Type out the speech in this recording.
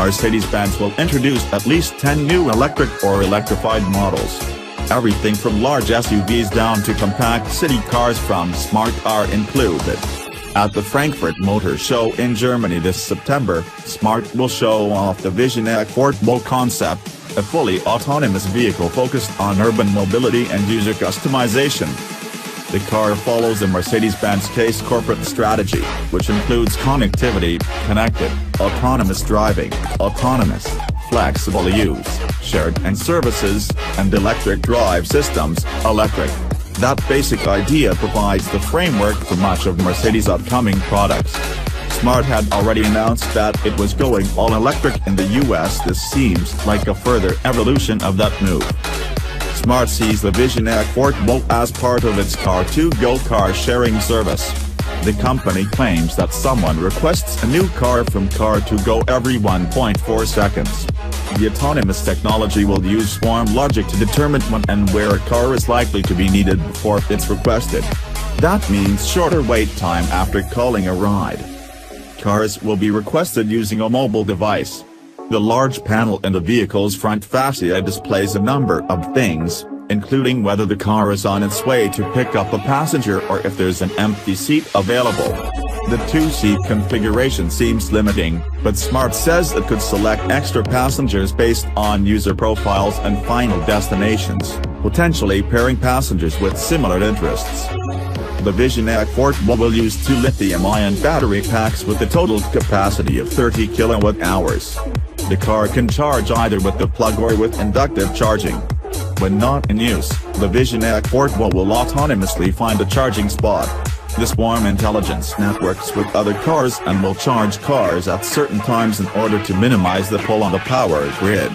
Mercedes-Benz will introduce at least 10 new electric or electrified models. Everything from large SUVs down to compact city cars from Smart are included. At the Frankfurt Motor Show in Germany this September, Smart will show off the Vision EQ Fortwo concept, a fully autonomous vehicle focused on urban mobility and user customization. The car follows the Mercedes-Benz CASE corporate strategy, which includes connectivity, connected, autonomous driving, autonomous, flexible use, shared and services, and electric drive systems, electric. That basic idea provides the framework for much of Mercedes' upcoming products. Smart had already announced that it was going all electric in the US. This seems like a further evolution of that move. Smart sees the Vision EQ Fortwo as part of its Car2Go car sharing service. The company claims that someone requests a new car from Car2Go every 1.4 seconds. The autonomous technology will use swarm logic to determine when and where a car is likely to be needed before it's requested. That means shorter wait time after calling a ride. Cars will be requested using a mobile device. The large panel in the vehicle's front fascia displays a number of things, including whether the car is on its way to pick up a passenger or if there's an empty seat available. The two-seat configuration seems limiting, but Smart says it could select extra passengers based on user profiles and final destinations, potentially pairing passengers with similar interests. The Vision EQ Fortwo will use 2 lithium-ion battery packs with a total capacity of 30 kWh. The car can charge either with the plug or with inductive charging. When not in use, the Vision EQ Fortwo will autonomously find a charging spot. The swarm intelligence networks with other cars and will charge cars at certain times in order to minimize the pull on the power grid.